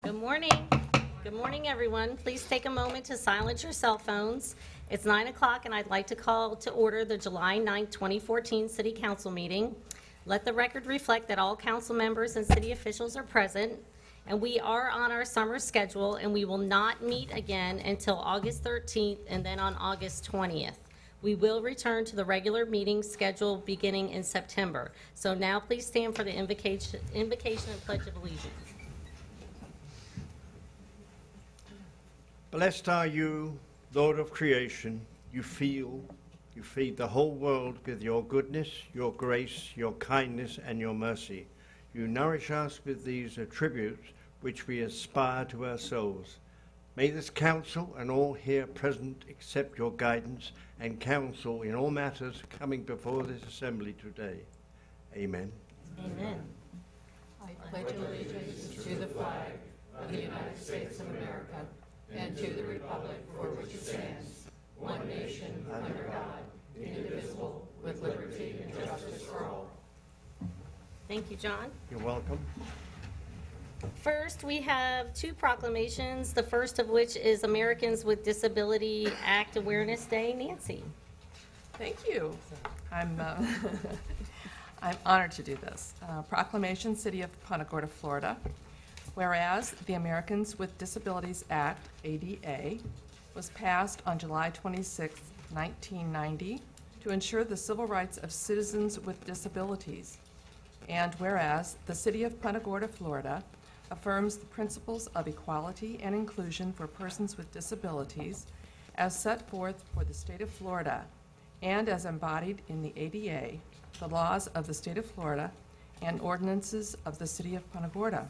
Good morning. Good morning, everyone. Please take a moment to silence your cell phones. It's 9 o'clock, and I'd like to call to order the July 9, 2014 City Council meeting. Let the record reflect that all council members and city officials are present, and we are on our summer schedule, and we will not meet again until August 13th and then on August 20th. We will return to the regular meeting schedule beginning in September. So now please stand for the invocation and Pledge of Allegiance. Blessed are you, Lord of creation. You feed the whole world with your goodness, your grace, your kindness, and your mercy. You nourish us with these attributes which we aspire to ourselves. May this council and all here present accept your guidance and counsel in all matters coming before this assembly today. Amen. Amen. I pledge allegiance to the flag of the United States of America and to the republic for which it stands, one nation, under God, indivisible, with liberty and justice for all. Thank you, John. You're welcome. First, we have two proclamations, the first of which is Americans with Disabilities Act Awareness Day. Nancy. Thank you. I'm honored to do this. Proclamation, City of Punta Gorda, Florida. Whereas the Americans with Disabilities Act, ADA, was passed on July 26, 1990 to ensure the civil rights of citizens with disabilities. And whereas the City of Punta Gorda, Florida, affirms the principles of equality and inclusion for persons with disabilities as set forth for the state of Florida and as embodied in the ADA, the laws of the state of Florida, and ordinances of the City of Punta Gorda.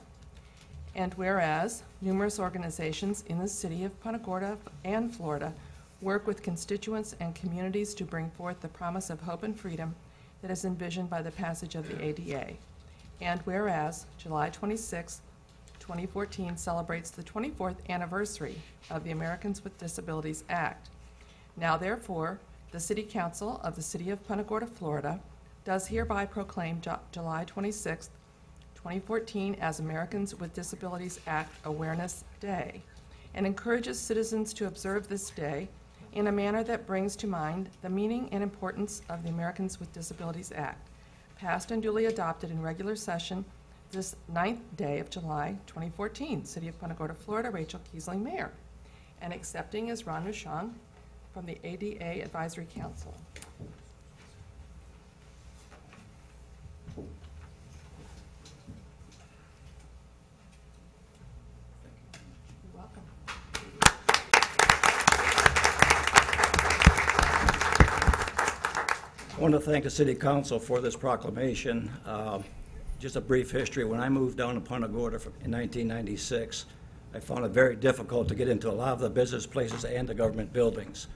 And whereas numerous organizations in the city of Punta Gorda and Florida work with constituents and communities to bring forth the promise of hope and freedom that is envisioned by the passage of the ADA. And whereas July 26, 2014 celebrates the 24th anniversary of the Americans with Disabilities Act. Now therefore, the City Council of the City of Punta Gorda, Florida does hereby proclaim July 26, 2014 as Americans with Disabilities Act Awareness Day and encourages citizens to observe this day in a manner that brings to mind the meaning and importance of the Americans with Disabilities Act, passed and duly adopted in regular session this 9th day of July 2014. City of Punta Gorda, Florida, Rachel Kiesling, Mayor, and accepting is Ron Rushong from the ADA Advisory Council. I want to thank the City Council for this proclamation. Just a brief history. When I moved down to Punta Gorda in 1996, I found it very difficult to get into a lot of the business places and the government buildings.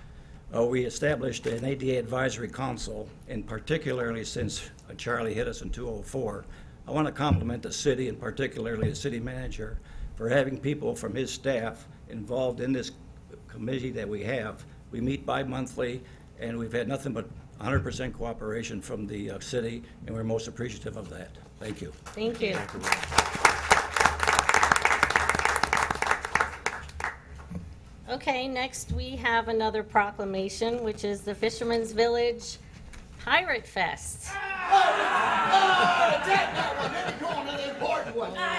We established an ADA Advisory Council, and particularly since Charlie hit us in 2004, I want to compliment the city and particularly the city manager for having people from his staff involved in this committee that we have. We meet bi-monthly, and we've had nothing but 100% cooperation from the city, and we're most appreciative of that. Thank you. Thank you. Okay, next we have another proclamation, which is the Fisherman's Village Pirate Fest. I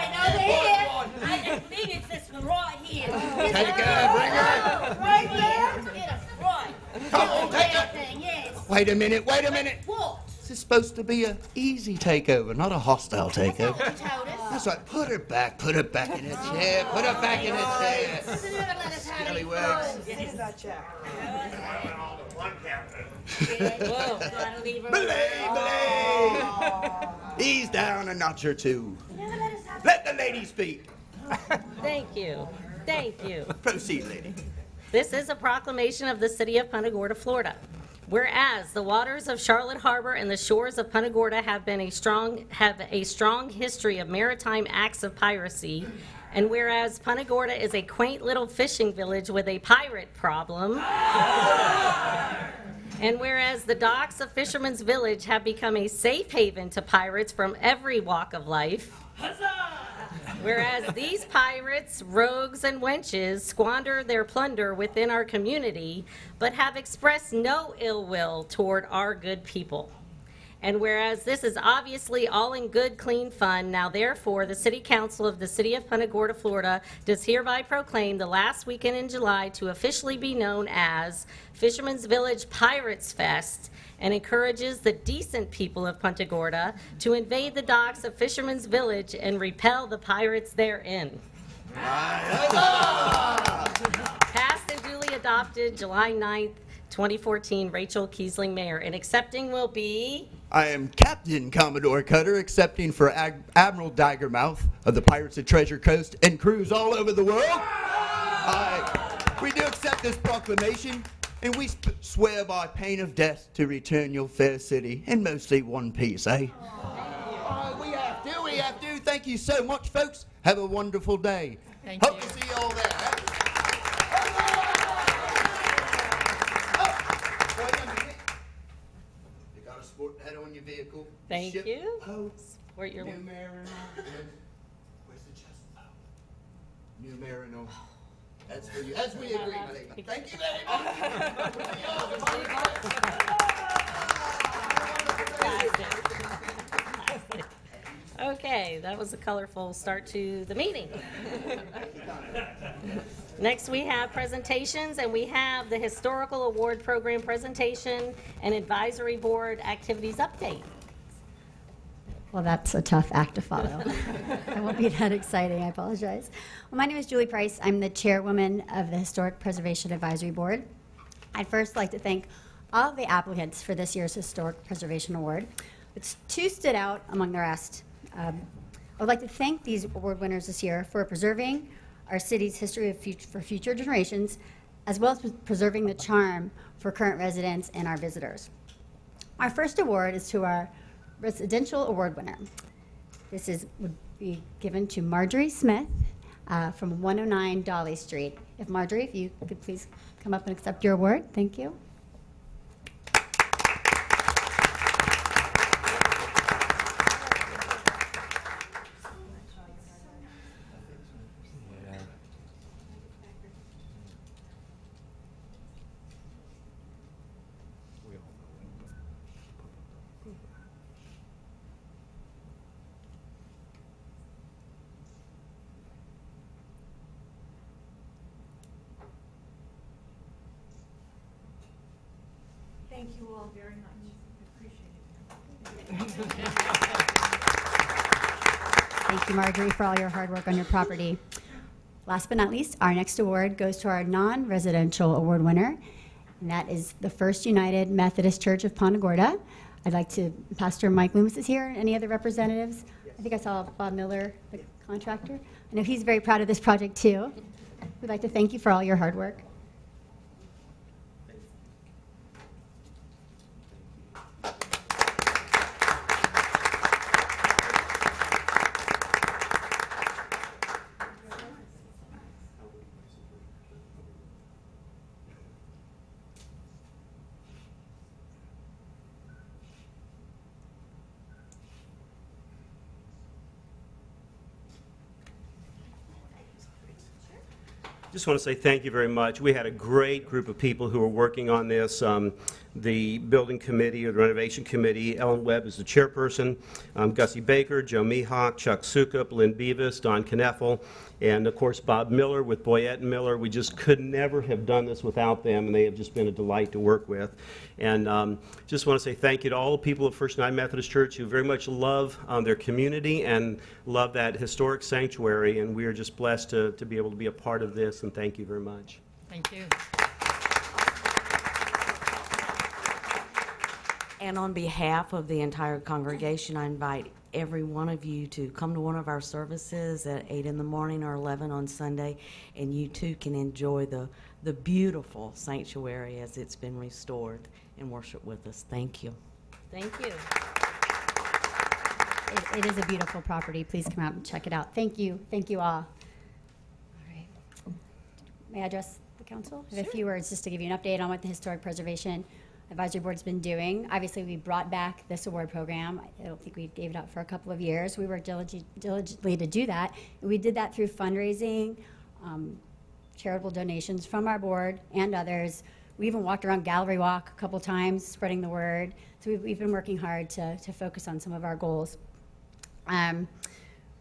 know they're here. I just think it's this one right here. Take her, bring her. Right there. Get us right. Come on, take her. Thing, yes. Wait a minute, wait a minute. What? This is supposed to be an easy takeover, not a hostile That's not takeover. what you told us. That's right, put her back in her chair, put her back in her chair. Doesn't ever let us have any Scallywags. fun. This is that chapter. Whoa, gotta leave her Belay, belay. Ease down a notch or two. Never let us have Let the lady speak. Thank you. Thank you. Proceed, lady. This is a proclamation of the City of Punta Gorda, Florida. Whereas the waters of Charlotte Harbor and the shores of Punta Gorda have a strong history of maritime acts of piracy, and whereas Punta Gorda is a quaint little fishing village with a pirate problem, and whereas the docks of Fisherman's Village have become a safe haven to pirates from every walk of life, Whereas these pirates, rogues, and wenches squander their plunder within our community, but have expressed no ill will toward our good people. And whereas this is obviously all in good, clean fun, now therefore the City Council of the City of Punta Gorda, Florida does hereby proclaim the last weekend in July to officially be known as Fisherman's Village Pirates Fest, and encourages the decent people of Punta Gorda to invade the docks of Fisherman's Village and repel the pirates therein. Passed and duly adopted July 9th, 2014, Rachel Kiesling, Mayor. And accepting will be... I am Captain Commodore Cutter, accepting for Admiral Daggermouth of the Pirates of Treasure Coast and crews all over the world. We do accept this proclamation, and we swear by pain of death to return your fair city in mostly one piece, eh? We have to. Thank you so much, folks. Have a wonderful day. Hope to see you all there. You got a sport head on your vehicle. Thank Ship you. Post. Support your... New Mariner. Where's the chest? Oh. New Mariner. That's for you. As we agree, my lady. Thank you very much. Okay, that was a colorful start to the meeting. Next, we have presentations, and we have the Historical Award Program presentation and Advisory Board Activities Update. Well, that's a tough act to follow. I won't be that exciting, I apologize. Well, my name is Julie Price. I'm the chairwoman of the Historic Preservation Advisory Board. I'd first like to thank all of the applicants for this year's Historic Preservation Award. Two stood out among the rest. I would like to thank these award winners this year for preserving our city's history for future generations, as well as preserving the charm for current residents and our visitors. Our first award is to our residential award winner. This would be given to Marjorie Smith from 109 Dolly Street. If Marjorie, if you could please come up and accept your award. Thank you. Thank you all very much. Appreciate it. Thank you, Marjorie, for all your hard work on your property. Last but not least, our next award goes to our non-residential award winner, and that is the First United Methodist Church of Punta Gorda. I'd like to, Pastor Mike Loomis is here, and any other representatives? I think I saw Bob Miller, the contractor. I know he's very proud of this project, too. We'd like to thank you for all your hard work. Just want to say thank you very much. We had a great group of people who were working on this. The building committee or the renovation committee, Ellen Webb is the chairperson, Gussie Baker, Joe Mihawk, Chuck Sukup, Lynn Beavis, Don Kneffel, and of course Bob Miller with Boyette and Miller. We just could never have done this without them, and they have just been a delight to work with. And just want to say thank you to all the people of First United Methodist Church who very much love their community and love that historic sanctuary, and we are just blessed to be able to be a part of this, and thank you very much. Thank you. And on behalf of the entire congregation, I invite every one of you to come to one of our services at 8 in the morning or 11 on Sunday, and you too can enjoy the beautiful sanctuary as it's been restored and worship with us. Thank you. Thank you. It is a beautiful property. Please come out and check it out. Thank you. Thank you all. All right. May I address the council? I have a few words just to give you an update on what the historic preservation Advisory Board's been doing. Obviously, we brought back this award program. I don't think we gave it up for a couple of years. We worked diligently to do that. And we did that through fundraising, charitable donations from our board and others. We even walked around Gallery Walk a couple times, spreading the word. So we've been working hard to focus on some of our goals.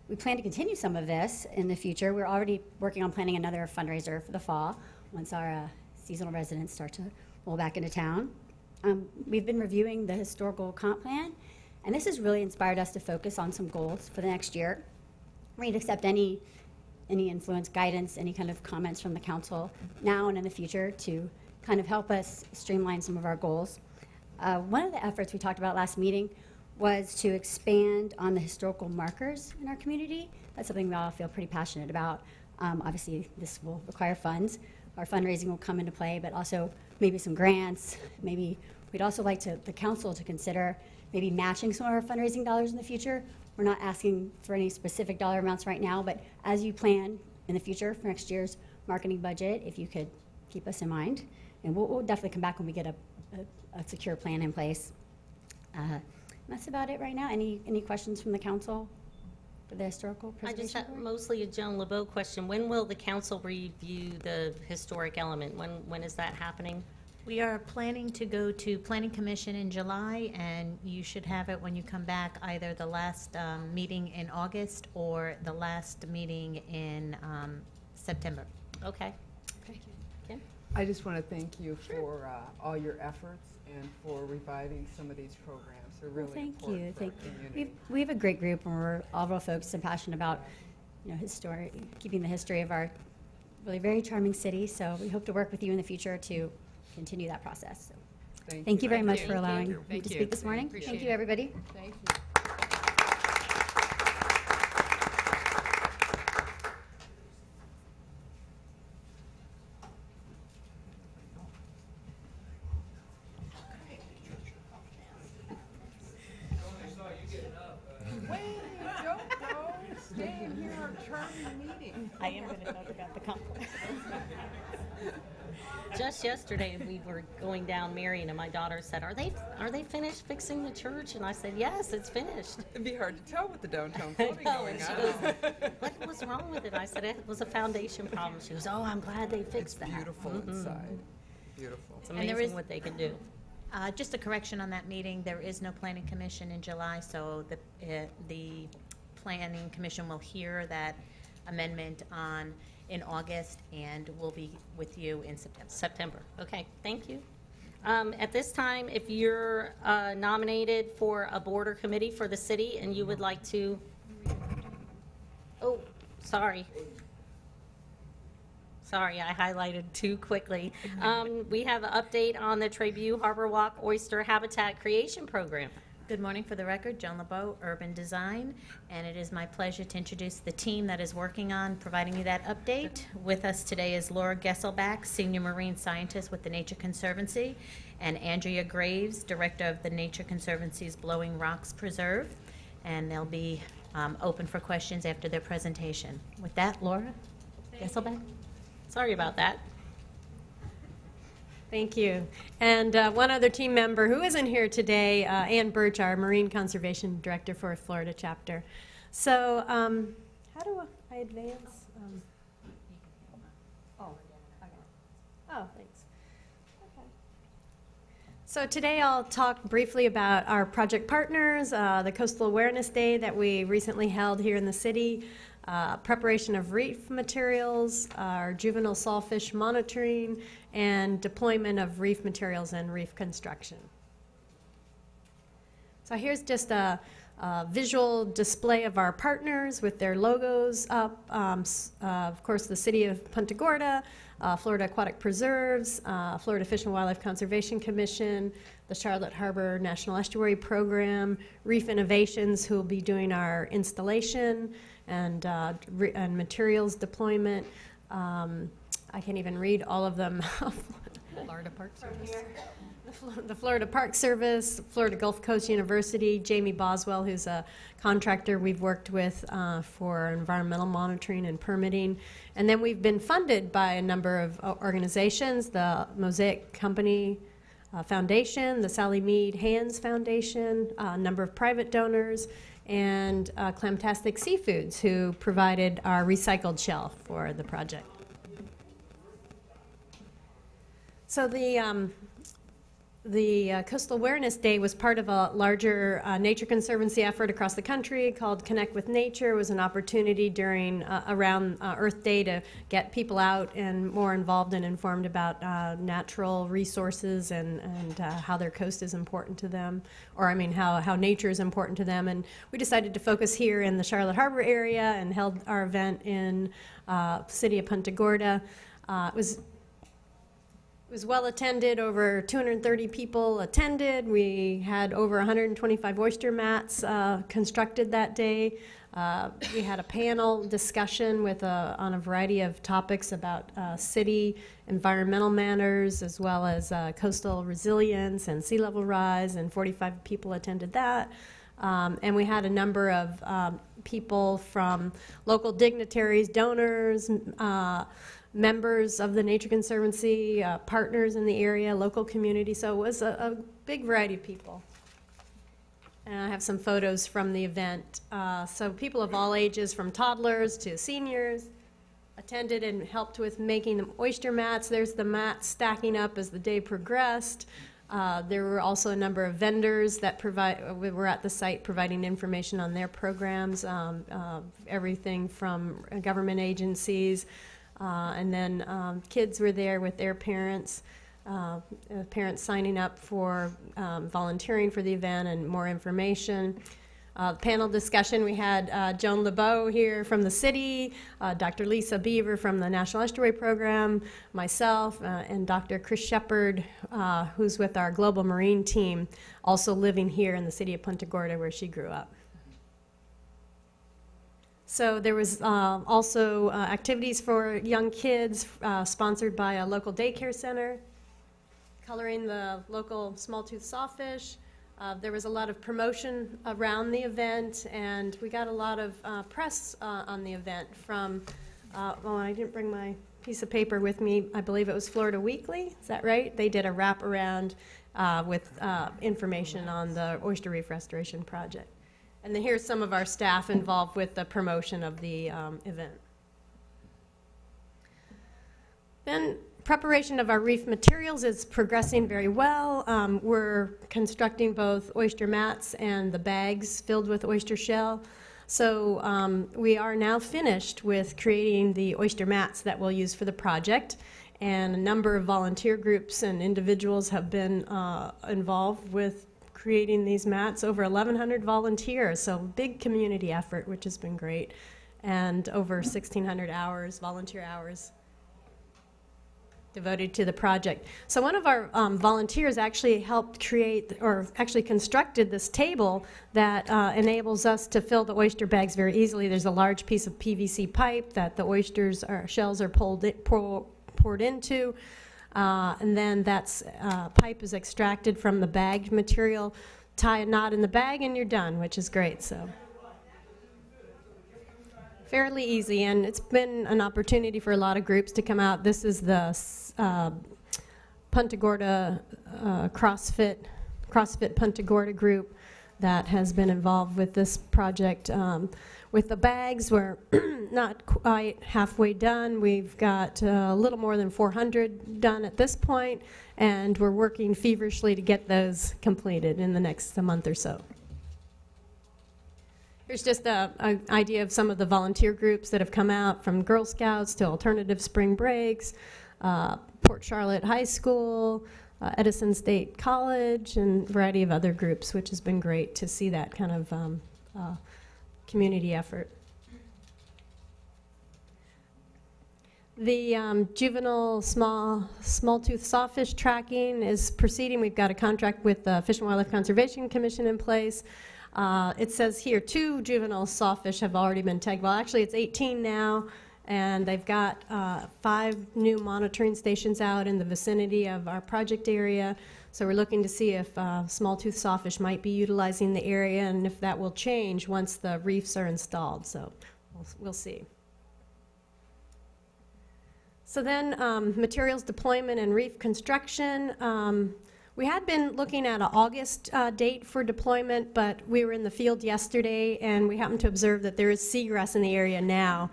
We plan to continue some of this in the future. We're already working on planning another fundraiser for the fall once our seasonal residents start to roll back into town. We've been reviewing the historical comp plan, and this has really inspired us to focus on some goals for the next year. We'd accept any influence, guidance, any kind of comments from the council now and in the future to kind of help us streamline some of our goals. One of the efforts we talked about last meeting was to expand on the historical markers in our community. That's something we all feel pretty passionate about. Obviously, this will require funds. Our fundraising will come into play, but also maybe some grants. Maybe we'd also like the council to consider maybe matching some of our fundraising dollars in the future. We're not asking for any specific dollar amounts right now, but as you plan in the future for next year's marketing budget, if you could keep us in mind. And we'll definitely come back when we get a secure plan in place. That's about it right now. Any questions from the council for the historical preservation? I just have board? mostly a Joan LeBeau question. When will the council review the historic element? When is that happening? We are planning to go to Planning Commission in July, and you should have it when you come back, either the last meeting in August or the last meeting in September. Okay. Kim? I just want to thank you for all your efforts and for reviving some of these programs. They're really important for our community. We have a great group, and we're all real focused and passionate about, keeping the history of our really very charming city. So we hope to work with you in the future to continue that process. So thank you very much for allowing me to speak this morning. Thank you, everybody. Thank you. I am going to talk about the complex. Just yesterday, we were going down Marion, and my daughter said, "Are they finished fixing the church?" And I said, "Yes, it's finished." It'd be hard to tell with the downtown flooding No, going and she on. goes, "What was wrong with it?" I said, "It was a foundation problem." She goes, "Oh, I'm glad they fixed that." Beautiful inside. Beautiful. It's And there amazing is- what they can do. Just a correction on that meeting, there is no Planning Commission in July, so the Planning Commission will hear that amendment in August, and we'll be with you in September. Okay, thank you. At this time, if you're nominated for a board or committee for the city and you would like to, oh, sorry. Sorry, I highlighted too quickly. We have an update on the Trabue Harborwalk Oyster Habitat Creation Program. Good morning. For the record, Joan LeBeau, Urban Design, and it is my pleasure to introduce the team that is working on providing you that update. With us today is Laura Gesselbach, Senior Marine Scientist with the Nature Conservancy, and Andrea Graves, Director of the Nature Conservancy's Blowing Rocks Preserve, and they'll be open for questions after their presentation. With that, Laura Gesselbach. Sorry about that. Thank you. And one other team member who isn't here today, Ann Birch, our Marine Conservation Director for Florida chapter. So how do I advance? Oh, thanks. Okay. So today I'll talk briefly about our project partners, the Coastal Awareness Day that we recently held here in the city, preparation of reef materials, our juvenile sawfish monitoring, and deployment of reef materials and reef construction. So here's just a visual display of our partners with their logos up. Of course, the City of Punta Gorda, Florida Aquatic Preserves, Florida Fish and Wildlife Conservation Commission, the Charlotte Harbor National Estuary Program, Reef Innovations, who will be doing our installation, and materials deployment. I can't even read all of them. Florida Park Service. The Florida Park Service, Florida Gulf Coast University, Jamie Boswell, who's a contractor we've worked with for environmental monitoring and permitting. And then we've been funded by a number of organizations, the Mosaic Company, Foundation, the Sally Mead Hands Foundation, a number of private donors, and Clamtastic Seafoods, who provided our recycled shell for the project. So the Coastal Awareness Day was part of a larger nature conservancy effort across the country called Connect with Nature. It was an opportunity during around Earth Day to get people out and more involved and informed about natural resources and how their coast is important to them, or I mean how nature is important to them. And we decided to focus here in the Charlotte Harbor area and held our event in city of Punta Gorda. It was well attended. Over 230 people attended. We had over 125 oyster mats constructed that day. We had a panel discussion with on a variety of topics about city environmental matters, as well as coastal resilience and sea level rise, and 45 people attended that. And we had a number of people from local dignitaries, donors, members of the Nature Conservancy, partners in the area, local community. So it was a big variety of people. And I have some photos from the event. So people of all ages, from toddlers to seniors, attended and helped with making the oyster mats. There's the mats stacking up as the day progressed. There were also a number of vendors that were at the site providing information on their programs, everything from government agencies, and then kids were there with their parents, parents signing up for volunteering for the event and more information. Panel discussion, we had Joan LeBeau here from the city, Dr. Lisa Beaver from the National Estuary Program, myself, and Dr. Chris Shepard, who's with our Global Marine team, also living here in the city of Punta Gorda where she grew up. So there was also activities for young kids sponsored by a local daycare center, coloring the local small-tooth sawfish. There was a lot of promotion around the event, and we got a lot of press on the event from, oh, I didn't bring my piece of paper with me. I believe it was Florida Weekly. Is that right? They did a wraparound with information on the oyster reef restoration project. And then here's some of our staff involved with the promotion of the event. Then preparation of our reef materials is progressing very well. We're constructing both oyster mats and the bags filled with oyster shell. So we are now finished with creating the oyster mats that we'll use for the project. And a number of volunteer groups and individuals have been involved with creating these mats, over 1,100 volunteers, so big community effort, which has been great, and over 1,600 hours, volunteer hours, devoted to the project. So one of our volunteers actually helped create, or actually constructed this table that enables us to fill the oyster bags very easily. There's a large piece of PVC pipe that the oysters or shells are poured into. And then that pipe is extracted from the bagged material, tie a knot in the bag, and you're done, which is great. So fairly easy, and it's been an opportunity for a lot of groups to come out. This is the Punta Gorda CrossFit Punta Gorda group that has been involved with this project. With the bags, we're not quite halfway done. We've got a little more than 400 done at this point, and we're working feverishly to get those completed in the next month or so. Here's just an idea of some of the volunteer groups that have come out, from Girl Scouts to Alternative Spring Breaks, Port Charlotte High School, Edison State College, and a variety of other groups, which has been great to see that kind of community effort. The juvenile small-tooth sawfish tracking is proceeding. We've got a contract with the Fish and Wildlife Conservation Commission in place. It says here 2 juvenile sawfish have already been tagged. Well, actually, it's 18 now, and they've got 5 new monitoring stations out in the vicinity of our project area. So we're looking to see if small-tooth sawfish might be utilizing the area, and if that will change once the reefs are installed. So we'll see. So then materials deployment and reef construction. We had been looking at an August date for deployment, but we were in the field yesterday and we happened to observe that there is seagrass in the area now.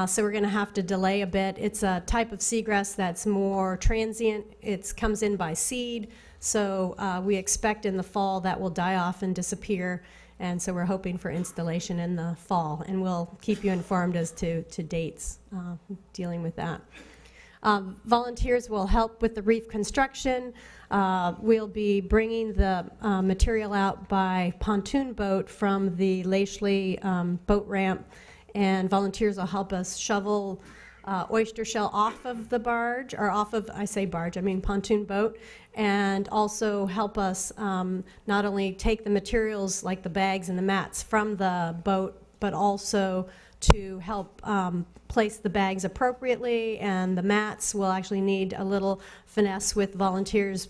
So we're going to have to delay a bit. It's a type of seagrass that's more transient. It comes in by seed, so we expect in the fall that will die off and disappear. And so we're hoping for installation in the fall, and we'll keep you informed as to dates dealing with that. Volunteers will help with the reef construction. We'll be bringing the material out by pontoon boat from the Lashley boat ramp, and volunteers will help us shovel oyster shell off of the barge, or off of, I say barge, I mean pontoon boat, and also help us not only take the materials like the bags and the mats from the boat, but also to help place the bags appropriately, and the mats will actually need a little finesse with volunteers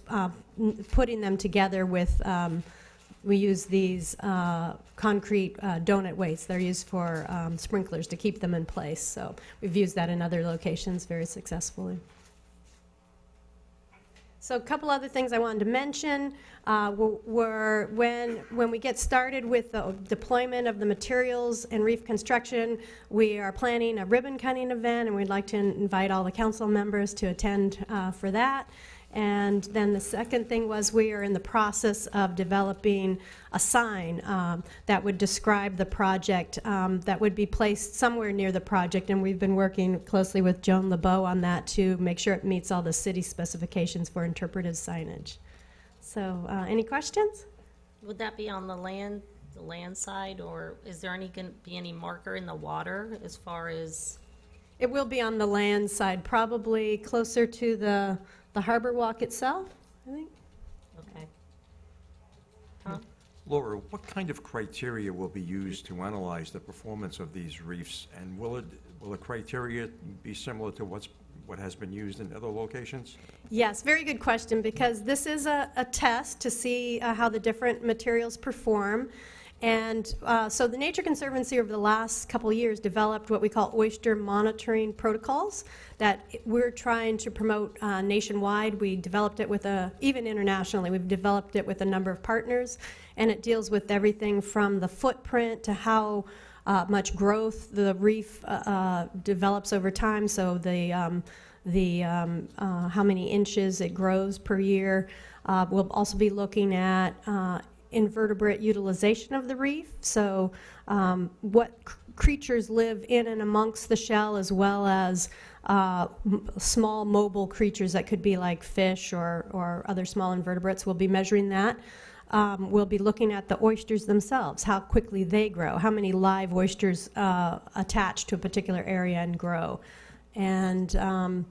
putting them together with, we use these concrete donut weights. They're used for sprinklers to keep them in place. So we've used that in other locations very successfully. So a couple other things I wanted to mention were when we get started with the deployment of the materials and reef construction, we are planning a ribbon cutting event, and we'd like to invite all the council members to attend for that. And then the second thing was we are in the process of developing a sign that would describe the project that would be placed somewhere near the project, and we've been working closely with Joan LeBeau on that to make sure it meets all the city specifications for interpretive signage. So any questions? Would that be on the land side, or is there going to be any marker in the water as far as? It will be on the land side, probably closer to the Harborwalk itself, I think. Okay. Tom? Laura, what kind of criteria will be used to analyze the performance of these reefs, and will the criteria be similar to what has been used in other locations? Yes, very good question, because this is a test to see how the different materials perform. And so the Nature Conservancy over the last couple of years developed what we call oyster monitoring protocols that we're trying to promote nationwide. We developed it with even internationally, we've developed it with a number of partners, and it deals with everything from the footprint to how much growth the reef develops over time, so how many inches it grows per year. We'll also be looking at invertebrate utilization of the reef, so what creatures live in and amongst the shell, as well as small mobile creatures that could be like fish or other small invertebrates. We'll be measuring that. We'll be looking at the oysters themselves, how quickly they grow, how many live oysters attach to a particular area and grow. And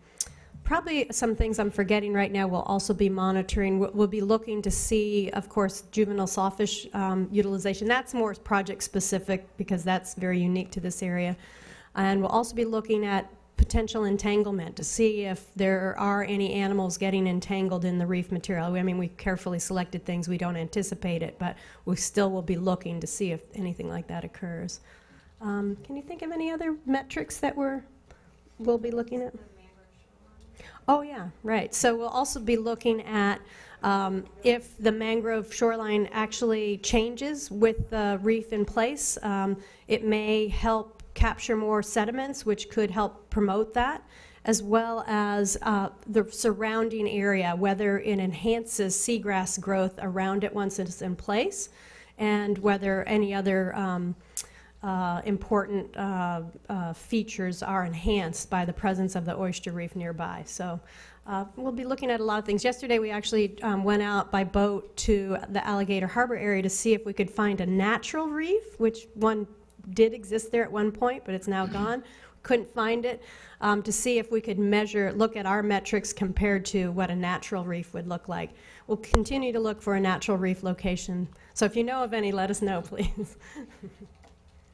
probably some things I'm forgetting right now we'll also be monitoring. We'll be looking to see, of course, juvenile sawfish utilization. That's more project specific because that's very unique to this area. And we'll also be looking at potential entanglement to see if there are any animals getting entangled in the reef material. I mean, we carefully selected things. We don't anticipate it, but we still will be looking to see if anything like that occurs. Can you think of any other metrics that we'll be looking at? Oh, yeah, right. So we'll also be looking at if the mangrove shoreline actually changes with the reef in place. It may help capture more sediments, which could help promote that, as well as the surrounding area, whether it enhances seagrass growth around it once it's in place, and whether any other important features are enhanced by the presence of the oyster reef nearby. So we'll be looking at a lot of things. Yesterday we actually went out by boat to the Alligator Harbor area to see if we could find a natural reef, which one did exist there at one point, but it's now gone. Couldn't find it, to see if we could look at our metrics compared to what a natural reef would look like. We'll continue to look for a natural reef location. So if you know of any, let us know, please.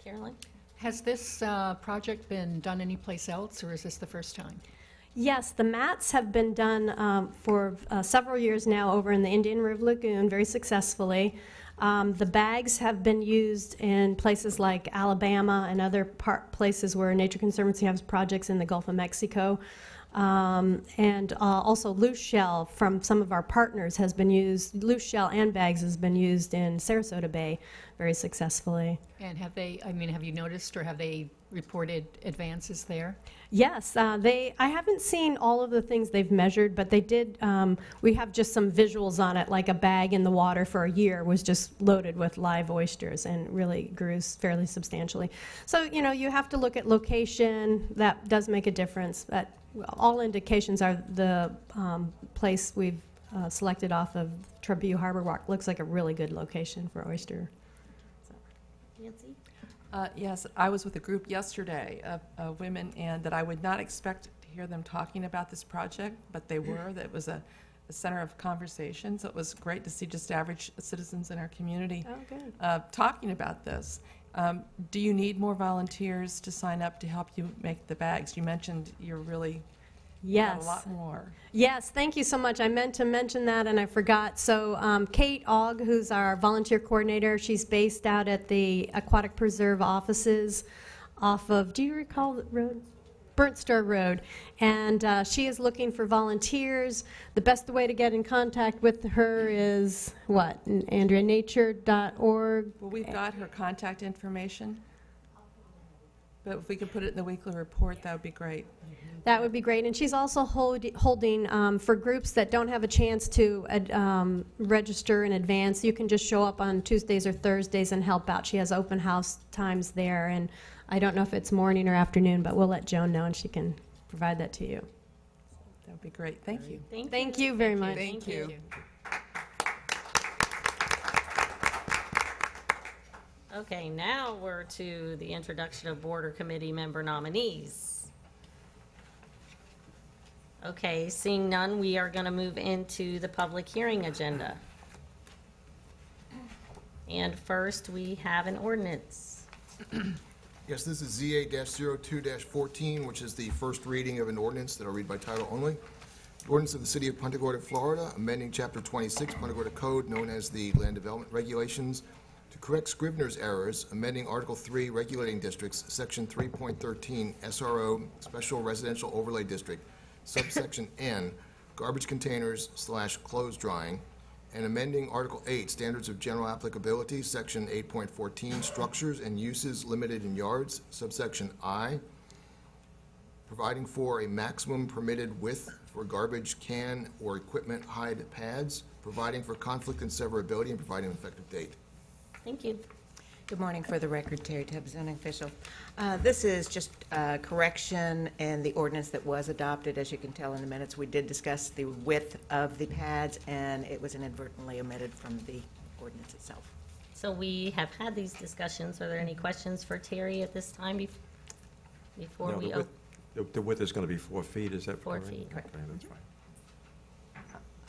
Carolyn? Has this project been done anyplace else, or is this the first time? Yes, the mats have been done for several years now over in the Indian River Lagoon very successfully. The bags have been used in places like Alabama and other places where Nature Conservancy has projects in the Gulf of Mexico. And also loose shell from some of our partners has been used, loose shell and bags has been used in Sarasota Bay very successfully. And have they, I mean, have you noticed or have they reported advances there? Yes, I haven't seen all of the things they've measured, but they did, we have just some visuals on it, like a bag in the water for a year was just loaded with live oysters and really grew fairly substantially. So, you know, you have to look at location, that does make a difference, but all indications are the place we've selected off of Trabue Harborwalk looks like a really good location for oyster. So. Nancy? Yes, I was with a group yesterday of women, and that I would not expect to hear them talking about this project, but they were. That was a center of conversation, so it was great to see just average citizens in our community talking about this. Do you need more volunteers to sign up to help you make the bags? You mentioned you're really Yes. a lot more. Yes, thank you so much. I meant to mention that and I forgot. So Kate Ogg, who's our volunteer coordinator, she's based out at the Aquatic Preserve offices off of, do you recall the road? Burnt Star Road. And she is looking for volunteers. The best way to get in contact with her is what? AndreaNature.org. Well, we've got her contact information, but if we could put it in the weekly report, that would be great. That would be great. And she's also holding, for groups that don't have a chance to register in advance, you can just show up on Tuesdays or Thursdays and help out. She has open house times there, and I don't know if it's morning or afternoon, but we'll let Joan know and she can provide that to you. That would be great. Thank you. Thank you very much. Thank you. Okay, now we're to the introduction of Board or Committee member nominees. Okay, seeing none, we are going to move into the public hearing agenda. And first, we have an ordinance. Yes, this is ZA-02-14, which is the first reading of an ordinance that I'll read by title only. The ordinance of the City of Punta Gorda, Florida, amending Chapter 26, Punta Gorda Code, known as the Land Development Regulations, to correct Scrivener's errors, amending Article 3, Regulating Districts, Section 3.13, SRO, Special Residential Overlay District, subsection N, garbage containers / clothes drying, and amending Article 8, Standards of General Applicability, Section 8.14, Structures and Uses Limited in Yards, subsection I, providing for a maximum permitted width for garbage can or equipment hide pads, providing for conflict and severability, and providing an effective date. Thank you. Good morning. For the record, Teri, zoning official. This is just a correction in the ordinance that was adopted. As you can tell in the minutes, we did discuss the width of the pads, and it was inadvertently omitted from the ordinance itself. So we have had these discussions. Are there any questions for Teri at this time before we open? The width is going to be 4 feet, is that 4 correct? feet. Okay, that's fine.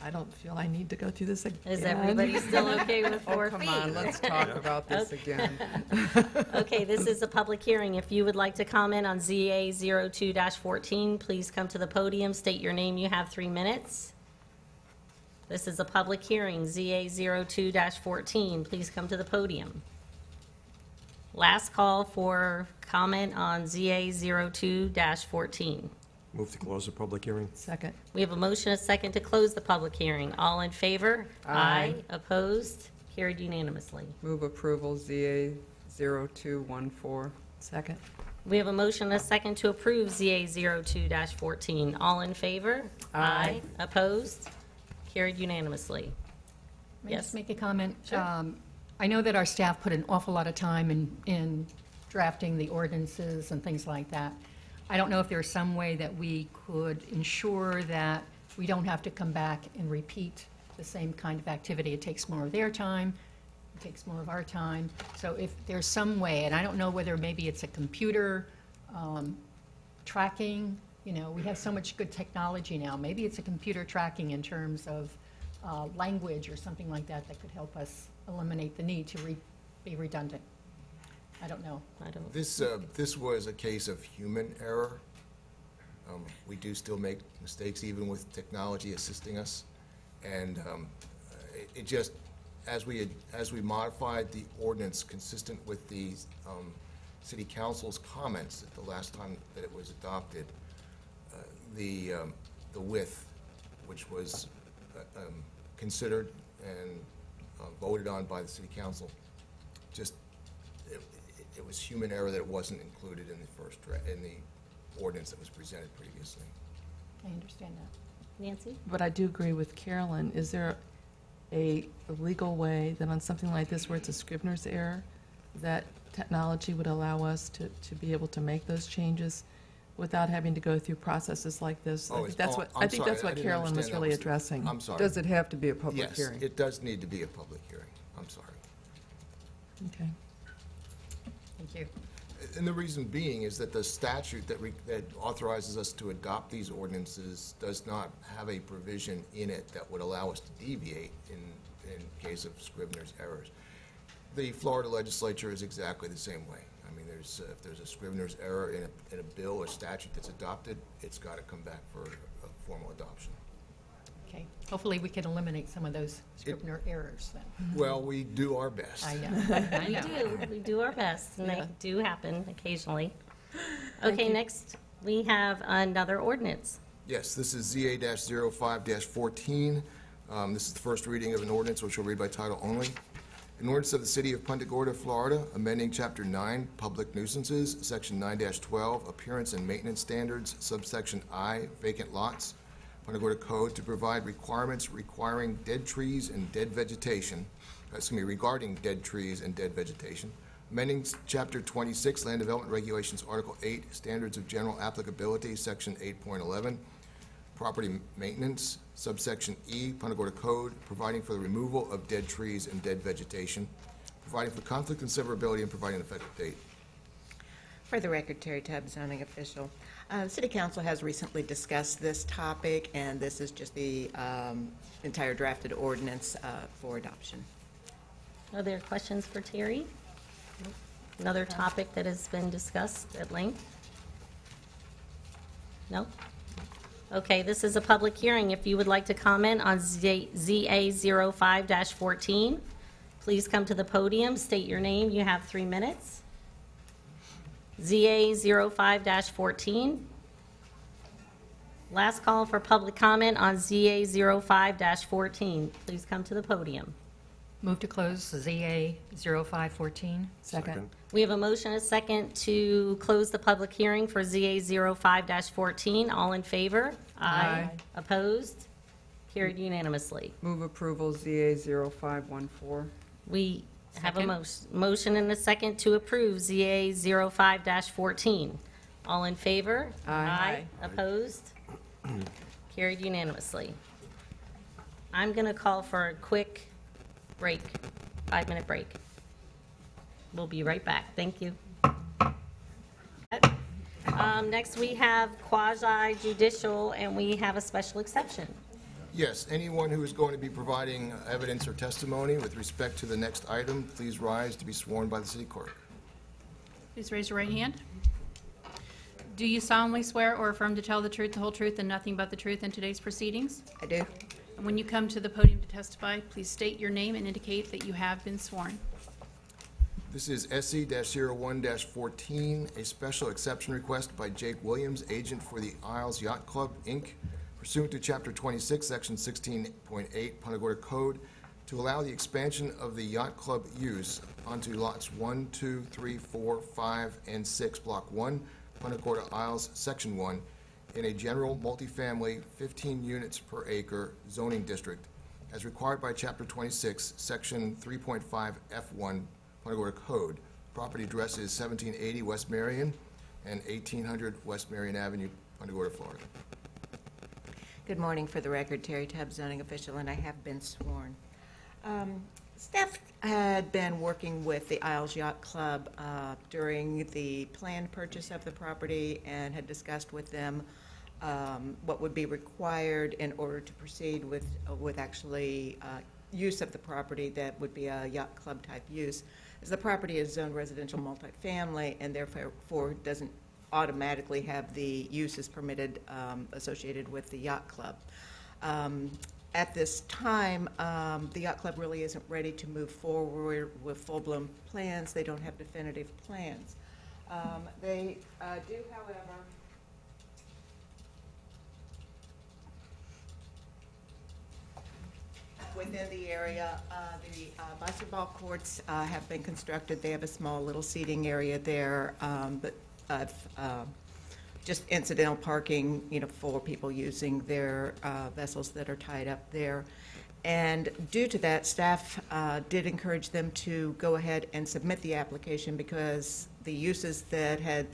I don't feel I need to go through this again. Is everybody still okay with 4 feet? Oh, come on, let's talk about this again. Okay, this is a public hearing. If you would like to comment on ZA 02-14, please come to the podium, state your name, you have 3 minutes. This is a public hearing, ZA 02-14, please come to the podium. Last call for comment on ZA 02-14. Move to close the public hearing. Second. We have a motion, a second to close the public hearing. All in favor? Aye. Opposed? Carried unanimously. Move approval, ZA 0214. Second. We have a motion, a second to approve ZA 02-14. All in favor? Aye. Opposed? Carried unanimously. May I Yes. just make a comment? Sure. I know that our staff put an awful lot of time in drafting the ordinances and things like that. I don't know if there's some way that we could ensure that we don't have to come back and repeat the same kind of activity. It takes more of their time, it takes more of our time. So if there's some way, and I don't know whether maybe it's a computer tracking, you know, we have so much good technology now. Maybe it's a computer tracking in terms of language or something like that that could help us eliminate the need to be redundant. I don't know. I don't. This was a case of human error. We do still make mistakes even with technology assisting us, and it just as we modified the ordinance consistent with the City Council's comments at the last time that it was adopted, the width, which was considered and voted on by the city council, just, it was human error that it wasn't included in the first, in the ordinance that was presented previously. I understand that. Nancy? But I do agree with Carolyn. Is there a legal way that on something like this where it's a Scrivener's error, that technology would allow us to be able to make those changes without having to go through processes like this? Oh, I think that's what Carolyn was really addressing. I'm sorry. Does it have to be a public hearing? Yes, it does need to be a public hearing. I'm sorry. Okay. Thank you. And the reason being is that the statute that authorizes us to adopt these ordinances does not have a provision in it that would allow us to deviate in case of Scrivener's errors. The Florida legislature is exactly the same way. I mean, if there's a Scrivener's error in a bill or statute that's adopted, it's got to come back for a formal adoption. Okay. Hopefully we can eliminate some of those Scrivener errors then. Well, we do our best. I know. We do our best, and they do happen occasionally. Thank Okay, you. next we have another ordinance. Yes, this is ZA-05-14. This is the first reading of an ordinance which will read by title only. An ordinance of the City of Punta Gorda, Florida, amending Chapter 9, Public Nuisances, Section 9-12, Appearance and Maintenance Standards, subsection I, Vacant Lots, Punta Gorda Code, to provide requirements requiring dead trees and dead vegetation, regarding dead trees and dead vegetation, amending Chapter 26, Land Development Regulations, Article 8, Standards of General Applicability, Section 8.11, Property Maintenance, subsection E, Punta Gorda Code, providing for the removal of dead trees and dead vegetation, providing for conflict and severability, and providing an effective date. For the record, Teri Tubb, zoning official. City Council has recently discussed this topic, and this is just the entire drafted ordinance for adoption. Are there questions for Teri? Another topic that has been discussed at length? No? Okay, this is a public hearing. If you would like to comment on ZA-05-14, please come to the podium, state your name. You have 3 minutes. ZA-05-14. Last call for public comment on ZA-05-14. Please come to the podium. Move to close ZA 0514. Second. We have a motion, a second, to close the public hearing for ZA 05-14. All in favor? Aye. Opposed? Carried unanimously. Move approval ZA 0514. We have a Second. motion and a second to approve ZA 05-14. All in favor? Aye. Opposed? Carried unanimously. I'm going to call for a quick break, 5-minute break. We'll be right back. Thank you. Next, we have quasi judicial, and we have a special exception. Yes, anyone who is going to be providing evidence or testimony with respect to the next item, please rise to be sworn by the city clerk. Please raise your right hand. Do you solemnly swear or affirm to tell the truth, the whole truth, and nothing but the truth in today's proceedings? I do. And when you come to the podium to testify, please state your name and indicate that you have been sworn. This is SC-01-14, a special exception request by Jake Williams, agent for the Isles Yacht Club, Inc., pursuant to Chapter 26, Section 16.8 Punta Gorda Code, to allow the expansion of the yacht club use onto lots 1, 2, 3, 4, 5, and 6, Block 1, Punta Gorda Isles, Section 1, in a general multifamily 15 units per acre zoning district, as required by Chapter 26, Section 3.5 F1 Punta Gorda Code. Property address is 1780 West Marion and 1800 West Marion Avenue, Punta Gorda, Florida. Good morning. For the record, Teri Tubb, zoning official, and I have been sworn. Staff had been working with the Isles Yacht Club during the planned purchase of the property and had discussed with them what would be required in order to proceed with actually use of the property that would be a yacht club type use, as the property is zoned residential multifamily and therefore doesn't automatically have the uses permitted associated with the yacht club. At this time, the yacht club really isn't ready to move forward with full-blown plans. They don't have definitive plans. They do, however, within the area. The basketball courts have been constructed. They have a small little seating area there, but just incidental parking, for people using their vessels that are tied up there. And due to that, staff did encourage them to go ahead and submit the application because the uses that had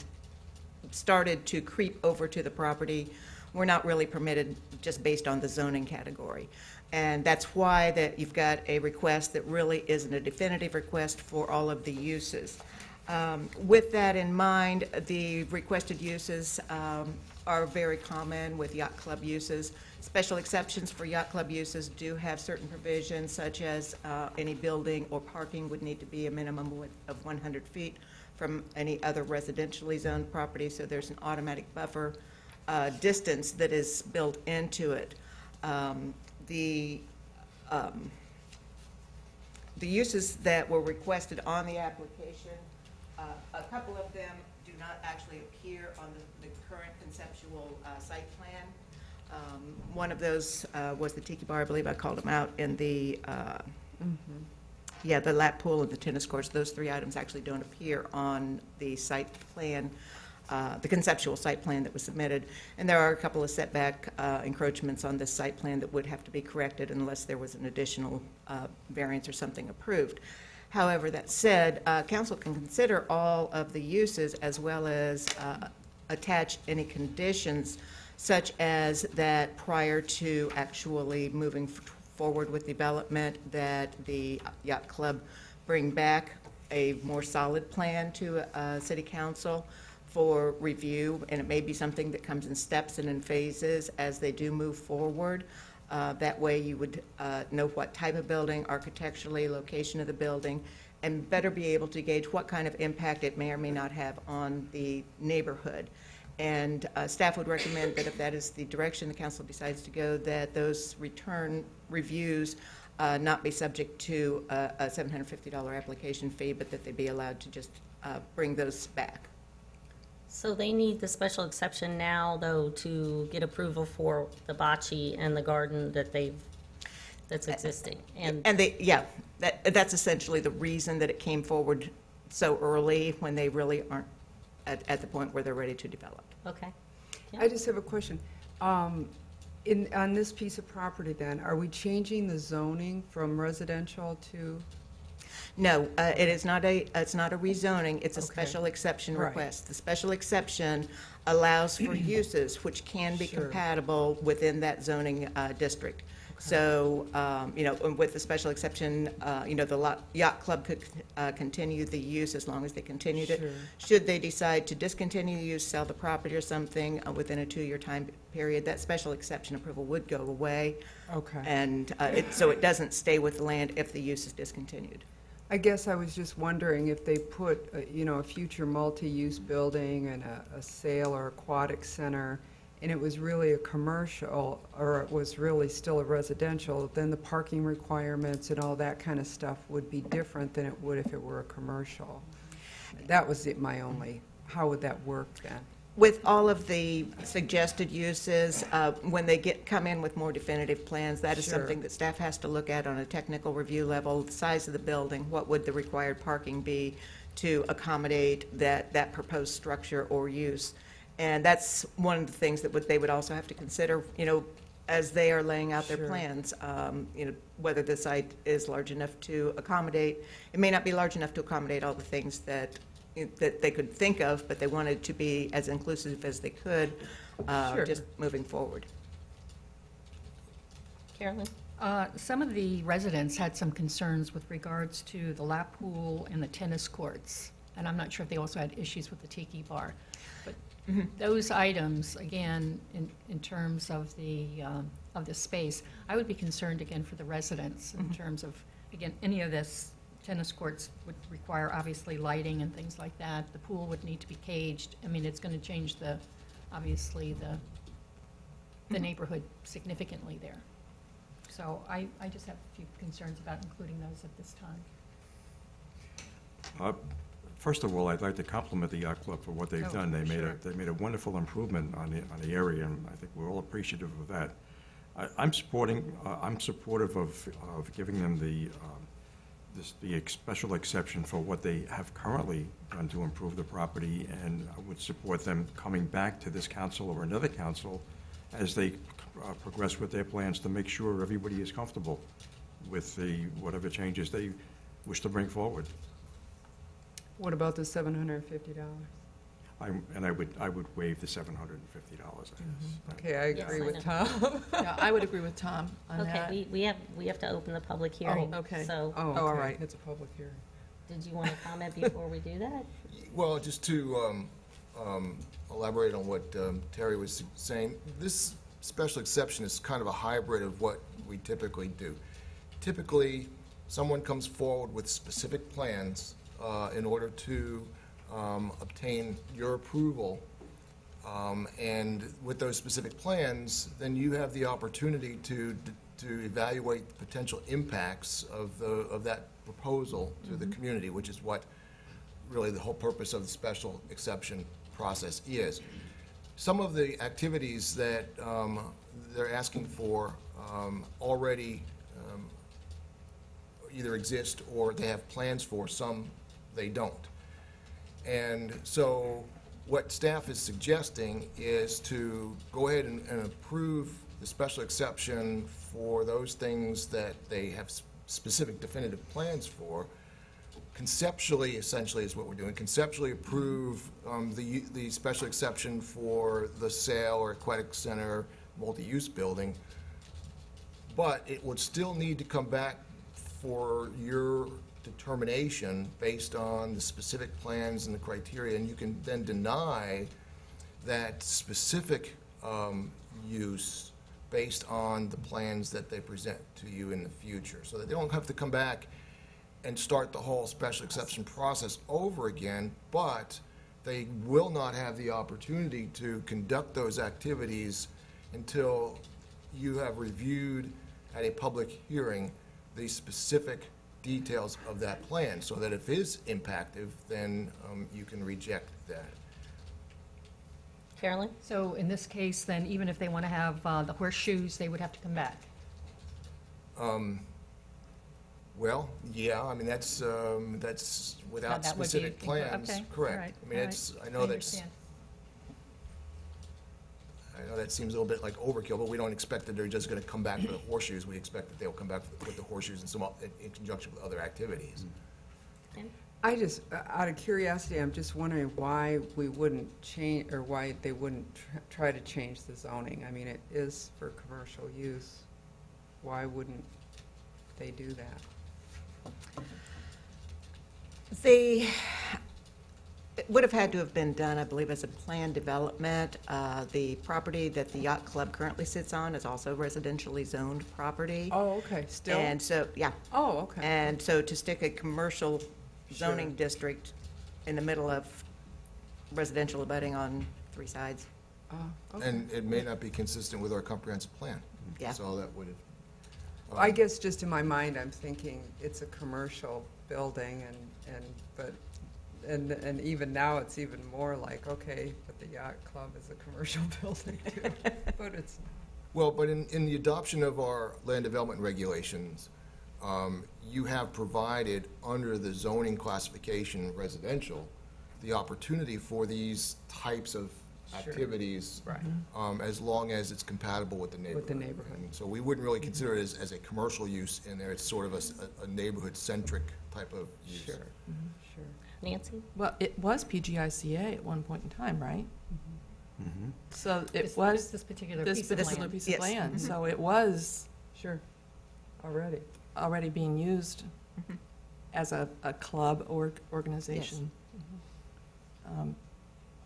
started to creep over to the property were not really permitted just based on the zoning category. And that's why that you've got a request that really isn't a definitive request for all of the uses. With that in mind, the requested uses are very common with yacht club uses. Special exceptions for yacht club uses do have certain provisions, such as any building or parking would need to be a minimum width of 100 feet from any other residentially zoned property, so there's an automatic buffer distance that is built into it. The uses that were requested on the application, a couple of them do not actually appear on the current conceptual site plan. One of those was the tiki bar. I believe I called them out in the the lap pool and the tennis courts. Those three items actually don't appear on the site plan, the conceptual site plan that was submitted. And there are a couple of setback encroachments on this site plan that would have to be corrected unless there was an additional variance or something approved. However, that said, council can consider all of the uses as well as attach any conditions such as that prior to actually moving forward with development, that the yacht club bring back a more solid plan to city council for review, and it may be something that comes in steps and in phases as they do move forward. That way you would know what type of building, architecturally, location of the building, and better be able to gauge what kind of impact it may or may not have on the neighborhood. And staff would recommend that if that is the direction the council decides to go, that those return reviews not be subject to a $750 application fee, but that they be allowed to just bring those back. So they need the special exception now, though, to get approval for the bocce and the garden that's existing. And that's essentially the reason that it came forward so early when they really aren't at the point where they're ready to develop. Okay. I just have a question. On this piece of property then, are we changing the zoning from residential to? No, it's not a rezoning, it's a special exception request. The special exception allows for uses which can be compatible within that zoning district. So, with the special exception, the yacht club could continue the use as long as they continued it. Should they decide to discontinue the use, sell the property or something within a 2-year time period, that special exception approval would go away. Okay. And so it doesn't stay with the land if the use is discontinued. I guess I was just wondering if they put, a future multi-use building and a sail or aquatic center, and it was really a commercial, or it was really still a residential, then the parking requirements and all that kind of stuff would be different than it would if it were a commercial. That was my only, how would that work then? With all of the suggested uses, when they come in with more definitive plans, that is something that staff has to look at on a technical review level. The size of the building, what would the required parking be to accommodate that proposed structure or use? And that's one of the things that they would also have to consider, as they are laying out their plans, whether the site is large enough to accommodate. It may not be large enough to accommodate all the things that they could think of, but they wanted to be as inclusive as they could, just moving forward. Carolyn? Some of the residents had some concerns with regards to the lap pool and the tennis courts, and I'm not sure if they also had issues with the tiki bar. But those items, again, in terms of the space, I would be concerned again for the residents in terms of, again, any of this. Tennis courts would require obviously lighting and things like that. The pool would need to be caged. I mean, it's going to change obviously the neighborhood significantly there. So I just have a few concerns about including those at this time. First of all, I'd like to compliment the yacht club for what they've done. They made a wonderful improvement on the area, and I think we're all appreciative of that. I'm supportive of giving them the special exception for what they have currently done to improve the property, and I would support them coming back to this council or another council as they progress with their plans to make sure everybody is comfortable with whatever changes they wish to bring forward. What about the $750? I would waive the $750, I guess. Okay, I agree Yes, I with know. Tom. Yeah, I would agree with Tom on Okay, that. we have to open the public hearing. okay. So, Oh, all okay. right. It's a public hearing. did you want to comment before we do that? Well, just to elaborate on what Terry was saying, this special exception is kind of a hybrid of what we typically do. Typically, someone comes forward with specific plans in order to obtain your approval, and with those specific plans, then you have the opportunity to evaluate the potential impacts of that proposal to the community, which is what really the whole purpose of the special exception process is. Some of the activities that they're asking for already either exist or they have plans for, some they don't. And so what staff is suggesting is to go ahead and approve the special exception for those things that they have specific definitive plans for. Conceptually, essentially, is what we're doing. Conceptually approve the special exception for the sale or aquatic center multi-use building, but it would still need to come back for your determination based on the specific plans and the criteria, and you can then deny that specific use based on the plans that they present to you in the future, so that they don't have to come back and start the whole special exception process over again, but they will not have the opportunity to conduct those activities until you have reviewed at a public hearing the specific details of that plan, so that if it is impactive, then you can reject that. Carolyn? So in this case, then, even if they want to have the horseshoes, they would have to come back? Well, yeah, I mean, that's without That would be- specific plans, okay, correct. all right, I mean, all right. it's, I know that seems a little bit like overkill, but we don't expect that they're just gonna come back with the horseshoes. We expect that they'll come back with the horseshoes and in conjunction with other activities. I just, out of curiosity, I'm just wondering why we wouldn't change, or why they wouldn't try to change the zoning. I mean, it is for commercial use. Why wouldn't they do that? It would have had to have been done, I believe, as a planned development. The property that the yacht club currently sits on is also residentially zoned property. Oh, okay, still? And so, yeah. Oh, okay. And so to stick a commercial zoning district in the middle of residential abutting on three sides. Okay. And it may not be consistent with our comprehensive plan. Yeah. That's all that would have. I guess just in my mind, I'm thinking it's a commercial building, and even now, it's even more like, okay, but the yacht club is a commercial building too, but it's not. Well, but in the adoption of our land development regulations, you have provided under the zoning classification residential, the opportunity for these types of activities, as long as it's compatible with the neighborhood. With the neighborhood. And so we wouldn't really consider it as a commercial use in there. It's sort of a neighborhood-centric type of use. Sure. Sure. Nancy? Well, it was PGICA at one point in time, right? So it This- was this particular this piece of particular land. piece Yes. of land. So it was Sure. Already. being used as a club or organization.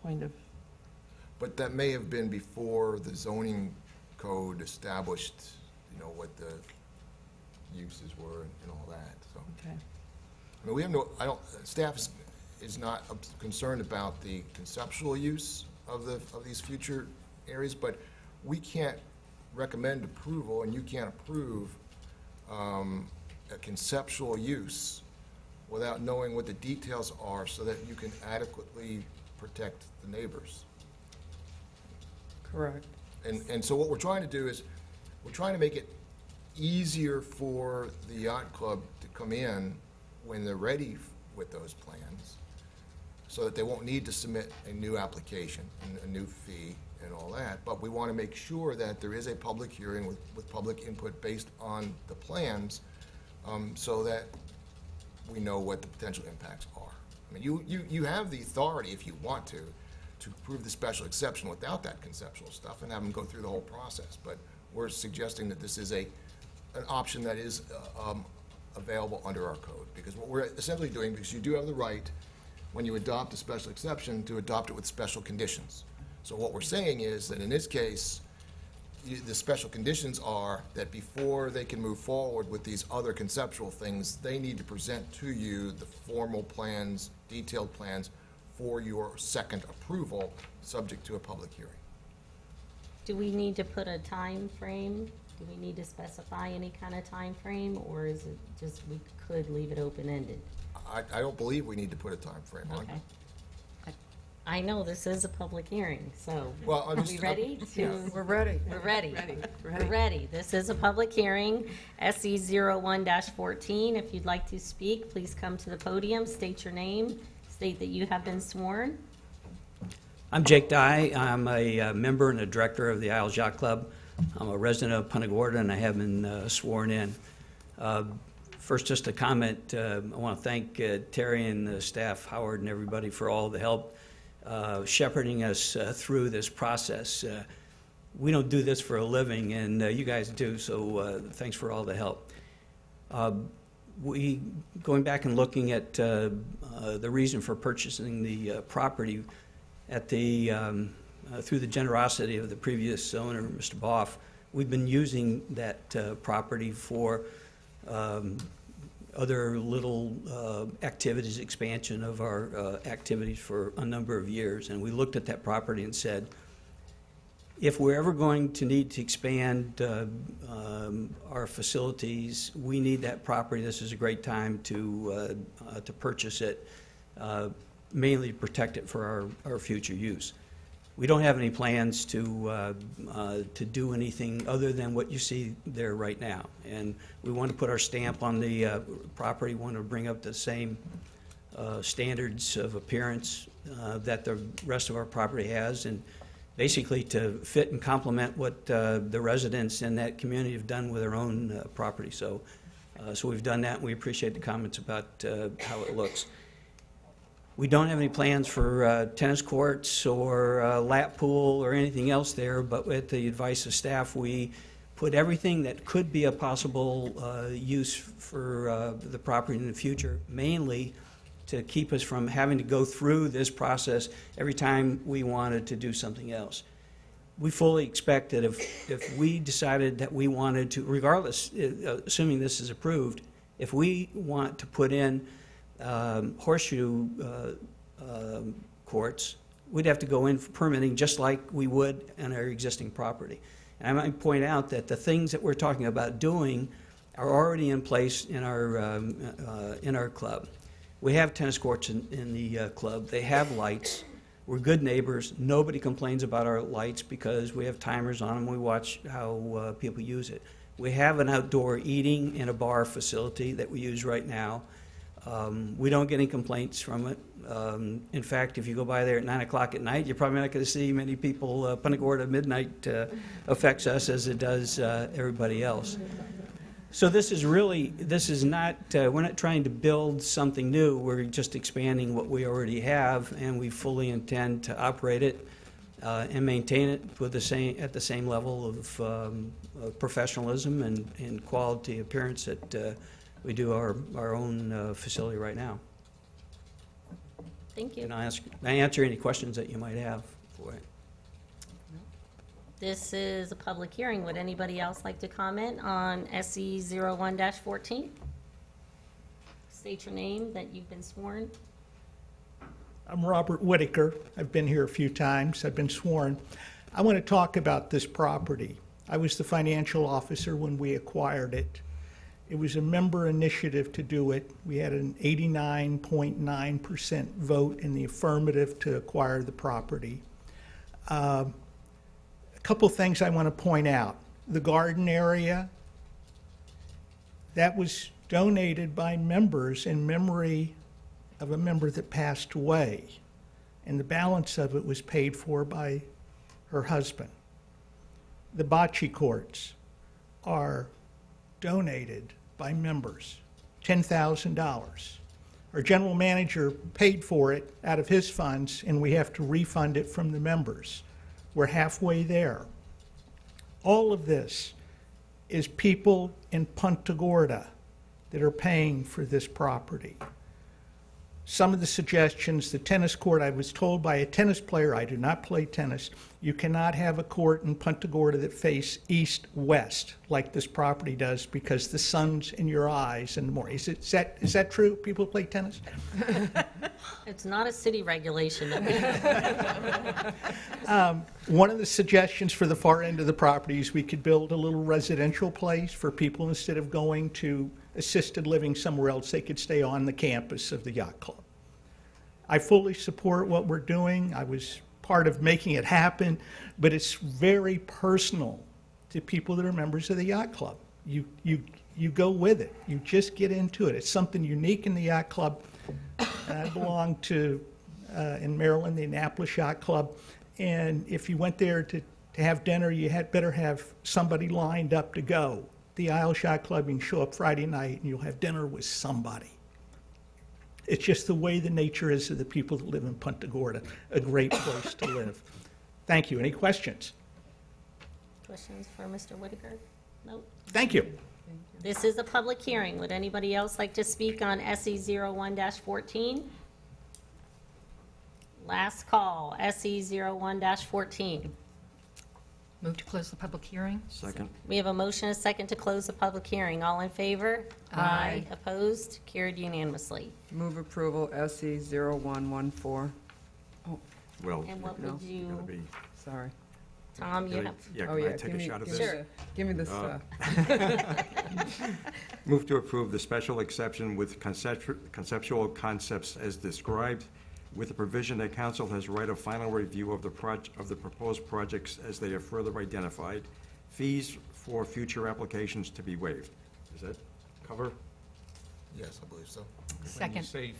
Point of, But that may have been before the zoning code established, what the uses were and all that, so. okay. I mean, we have staff is not concerned about the conceptual use of these future areas, but we can't recommend approval, and you can't approve a conceptual use without knowing what the details are so that you can adequately protect the neighbors. Correct. And so what we're trying to do is, we're trying to make it easier for the yacht club to come in when they're ready with those plans, so that they won't need to submit a new application and a new fee and all that. But we want to make sure that there is a public hearing with public input based on the plans, so that we know what the potential impacts are. I mean, you have the authority, if you want to approve the special exception without that conceptual stuff and have them go through the whole process. But we're suggesting that this is an option that is available under our code, because what we're essentially doing, because you do have the right, when you adopt a special exception, to adopt it with special conditions. So what we're saying is that in this case, the special conditions are that before they can move forward with these other conceptual things, they need to present to you the formal plans, detailed plans for your second approval, subject to a public hearing. Do we need to put a time frame? Do we need to specify any kind of time frame, or is it just we could leave it open-ended? I don't believe we need to put a time frame on it. Okay. I know this is a public hearing, so well, are we ready? We're ready. We're ready. Ready. We're ready. This is a public hearing, SE 01-14. If you'd like to speak, please come to the podium, state your name, state that you have been sworn. I'm Jake Dye. I'm a member and a director of the Isles Yacht Club. I'm a resident of Punta Gorda, and I have been sworn in. First, just a comment. I want to thank Teri and the staff, Howard and everybody, for all the help shepherding us through this process. We don't do this for a living, and you guys do, so thanks for all the help. Going back and looking at the reason for purchasing the property at the through the generosity of the previous owner, Mr. Boff, we've been using that property for other little activities, expansion of our activities for a number of years. And we looked at that property and said, if we're ever going to need to expand our facilities, we need that property. This is a great time to purchase it, mainly to protect it for our future use. We don't have any plans to do anything other than what you see there right now. And we want to put our stamp on the property, want to bring up the same standards of appearance that the rest of our property has, and basically to fit and complement what the residents in that community have done with their own property. So we've done that, and we appreciate the comments about how it looks. We don't have any plans for tennis courts or lap pool or anything else there, but with the advice of staff, we put everything that could be a possible use for the property in the future, mainly to keep us from having to go through this process every time we wanted to do something else. We fully expect that if we decided that we wanted to, regardless, assuming this is approved, if we want to put in horseshoe courts, we'd have to go in for permitting just like we would on our existing property. And I might point out that the things that we're talking about doing are already in place in our club. We have tennis courts in the club. They have lights. We're good neighbors. Nobody complains about our lights because we have timers on them. We watch how people use it. We have an outdoor eating and a bar facility that we use right now. We don't get any complaints from it. In fact, if you go by there at 9 o'clock at night, you're probably not going to see many people. Punta Gorda midnight affects us as it does everybody else. So this is not, we're not trying to build something new. We're just expanding what we already have, and we fully intend to operate it and maintain it with at the same level of professionalism and quality appearance that we do our own facility right now. Thank you. And I answer any questions that you might have for it. This is a public hearing. Would anybody else like to comment on SE 01-14? State your name, that you've been sworn. I'm Robert Whitaker. I've been here a few times. I've been sworn. I want to talk about this property. I was the financial officer when we acquired it. It was a member initiative to do it. We had an 89.9% vote in the affirmative to acquire the property. A couple things I want to point out. the garden area, that was donated by members in memory of a member that passed away, and the balance of it was paid for by her husband. The bocce courts are donated by members, $10,000. Our general manager paid for it out of his funds, and we have to refund it from the members. We're halfway there. All of this is people in Punta Gorda that are paying for this property. Some of the suggestions, the tennis court, I was told by a tennis player, I do not play tennis, you cannot have a court in Punta Gorda that face east-west like this property does because the sun's in your eyes and more. Is that true? People play tennis? It's not a city regulation. One of the suggestions for the far end of the property is we could build a little residential place for people instead of going to assisted living somewhere else, they could stay on the campus of the yacht club. I fully support what we're doing. I was part of making it happen, but it's very personal to people that are members of the yacht club. You go with it. You just get into it. It's something unique in the yacht club. I belong to, in Maryland, the Annapolis Yacht Club, and if you went there to have dinner, you had better have somebody lined up to go. The Isle Yacht Club, you can show up Friday night and you'll have dinner with somebody. It's just the way the nature is of the people that live in Punta Gorda, a great place to live. Thank you. Any questions? Questions for Mr. Whitaker? Nope. Thank you. This is a public hearing. Would anybody else like to speak on SE 01-14? Last call, SE 01-14. Move to close the public hearing. Second. We have a motion and a second to close the public hearing. All in favor? Aye. Opposed? Carried unanimously. Move approval, SE 0114. Oh, Well, And what No. would you, gotta be- Tom, you Can I- have? Yeah, oh, can yeah, I take a shot at give this? me- Give me the stuff. Move to approve the special exception with conceptual concepts as described, with the provision that council has right of final review of the proposed projects as they are further identified. Fees for future applications to be waived. Does that cover? Yes, I believe so. When you Second. say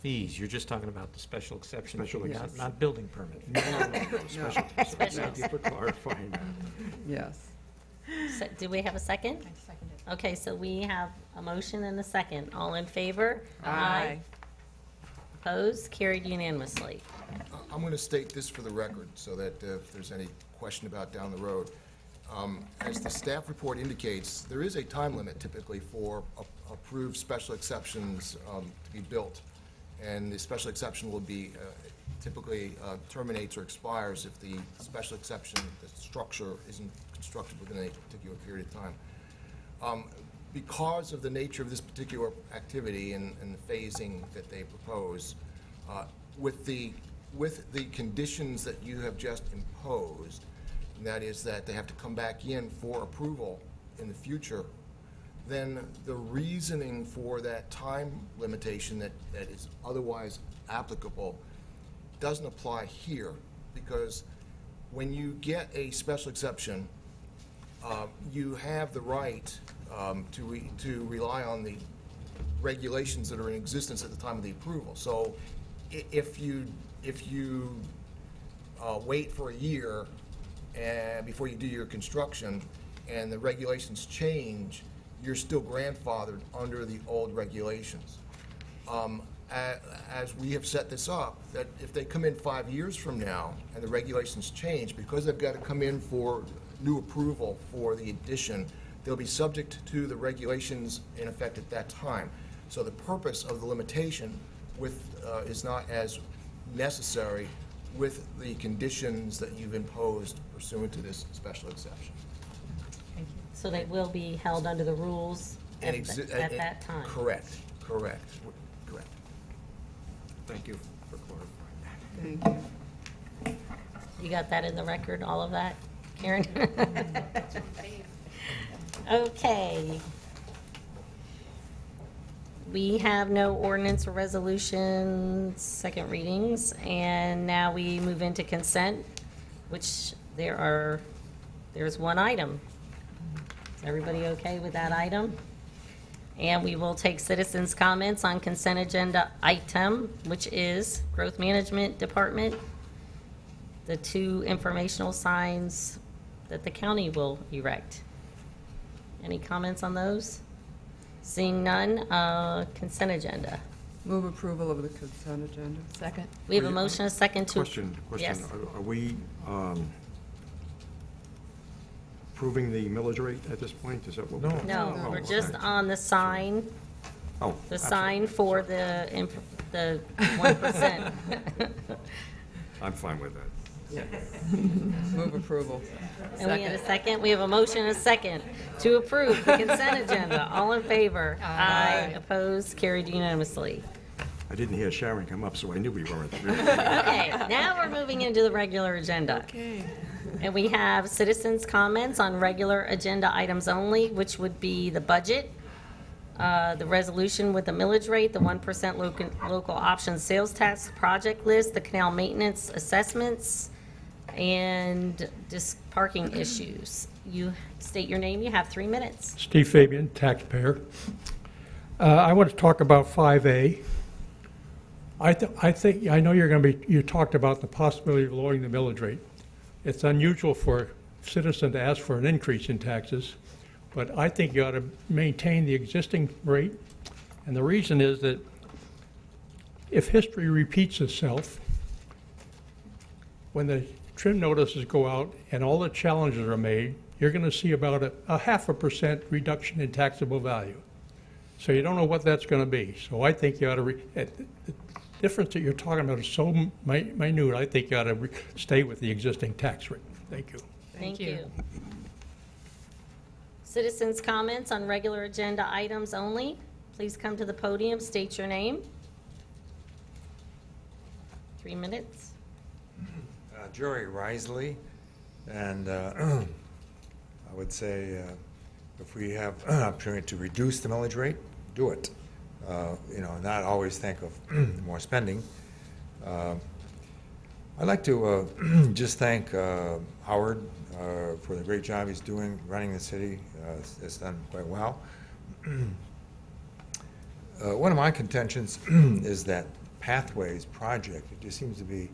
fees, you're just talking about the special exception, Special fee, exception. not building permit. Special. Thank you for clarifying that. Yes. Do we have a second? I second it. Okay, so we have a motion and a second. All in favor? Aye. Opposed? Carried unanimously. I'm going to state this for the record so that if there's any question about down the road. As the staff report indicates, there is a time limit typically for approved special exceptions to be built. And the special exception will be typically terminates or expires if the special exception, the structure isn't constructed within a particular period of time. Because of the nature of this particular activity and the phasing that they propose, with the conditions that you have just imposed, and that is that they have to come back in for approval in the future, then the reasoning for that time limitation that is otherwise applicable doesn't apply here, because when you get a special exception, you have the right to rely on the regulations that are in existence at the time of the approval. So if you wait for a year before you do your construction and the regulations change, you're still grandfathered under the old regulations. As we have set this up, that if they come in 5 years from now and the regulations change, because they've got to come in for new approval for the addition, they'll be subject to the regulations in effect at that time. So the purpose of the limitation is not as necessary with the conditions that you've imposed pursuant to this special exception. So they will be held under the rules at that time? Correct. Thank you for clarifying that. Thank you. You got that in the record, all of that, Karen? Okay. We have no ordinance or resolutions, second readings, and now we move into consent, which there are There's one item. Is everybody okay with that item? And we will take citizens' comments on consent agenda item, which is Growth Management Department, the 2 informational signs that the county will erect. Any comments on those? Seeing none, consent agenda. Move approval of the consent agenda. Second. We have a motion, a second to. Question. Yes. Are we approving the millage rate at this point? Is that what? No, Oh, we're okay. just on the sign, Oh, the sign for the 1%. I'm fine with that. Move approval. And we had a second. We have a motion and a second to approve the consent agenda. All in favor? Aye. Opposed? Carried unanimously. I didn't hear Sharon come up, so I knew we weren't through. Okay, now we're moving into the regular agenda. Okay. And we have citizens' comments on regular agenda items only, which would be the budget, the resolution with the millage rate, the 1% local option sales tax project list, the canal maintenance assessments, and just parking issues. You state your name, you have 3 minutes. Steve Fabian, taxpayer. I want to talk about 5A. I think, I know you talked about the possibility of lowering the millage rate. It's unusual for a citizen to ask for an increase in taxes, but I think you ought to maintain the existing rate. And the reason is that if history repeats itself, when the trim notices go out and all the challenges are made, you're going to see about a 0.5% reduction in taxable value. So you don't know what that's going to be. So I think you ought to, the difference that you're talking about is so minute, I think you ought to stay with the existing tax rate. Thank you. Thank you. Citizens' comments on regular agenda items only. Please come to the podium, state your name. 3 minutes. Joey Risley, and I would say if we have an opportunity to reduce the millage rate, do it. Not always think of more spending. I'd like to just thank Howard for the great job he's doing running the city. It's done quite well. One of my contentions is that Pathways project. It just seems to be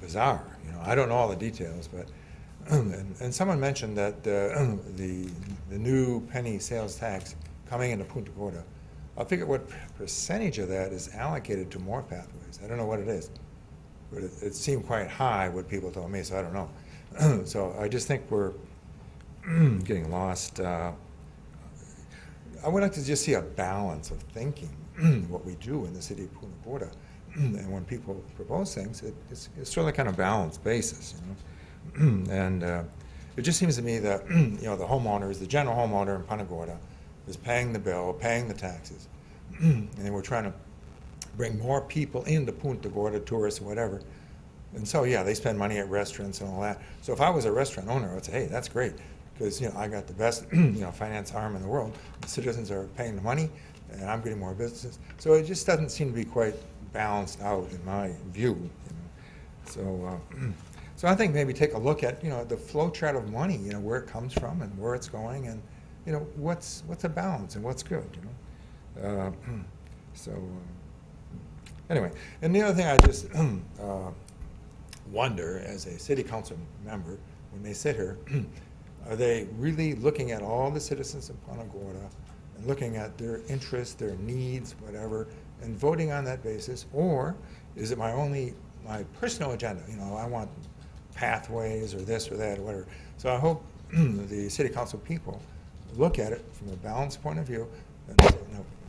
bizarre. I don't know all the details, but and someone mentioned that the new penny sales tax coming into Punta Gorda. I figure what percentage of that is allocated to more pathways. I don't know what it is, but it seemed quite high what people told me, so I don't know. So I just think we're getting lost. I would like to just see a balance of thinking what we do in the city of Punta Gorda. And when people propose things, it's sort of like on a balanced basis, and it just seems to me that the homeowners, the general homeowner in Punta Gorda, is paying the bill, paying the taxes, and then we're trying to bring more people into Punta Gorda, tourists, whatever. And so, yeah, they spend money at restaurants and all that. So if I was a restaurant owner, I would say, hey, that's great, because I got the best finance arm in the world. The citizens are paying the money, and I'm getting more businesses. So it just doesn't seem to be quite balanced out in my view. So, so I think maybe take a look at the flow chart of money, where it comes from and where it's going, and what's a balance and what's good. Anyway, and the other thing I just wonder as a city council member, when they sit here, are they really looking at all the citizens of Punta Gorda and looking at their interests, their needs, whatever, and voting on that basis, or is it my personal agenda? I want pathways or this or that or whatever. So I hope the city council people look at it from a balanced point of view and say,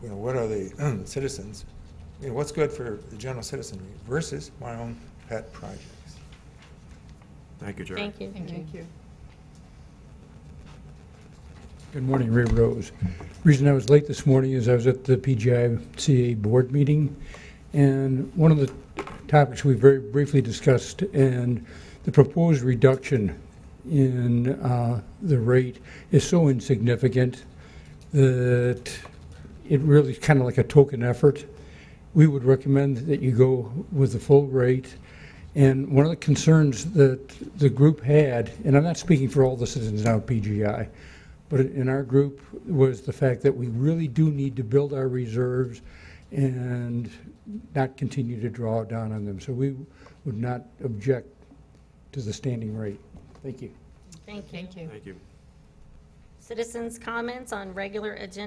what are the citizens, what's good for the general citizenry versus my own pet projects. Thank you, Jerry. Thank you. Thank you. Good morning, Ray Rose. The reason I was late this morning is I was at the PGICA board meeting, and one of the topics we very briefly discussed, and the proposed reduction in the rate is so insignificant that it really is kind of like a token effort. We would recommend that you go with the full rate, And one of the concerns that the group had, and I'm not speaking for all the citizens now at PGI, but in our group was the fact that we really do need to build our reserves and not continue to draw down on them. So we would not object to the standing rate. Thank you. Thank you. Thank you. Thank you. Citizens' comments on regular agenda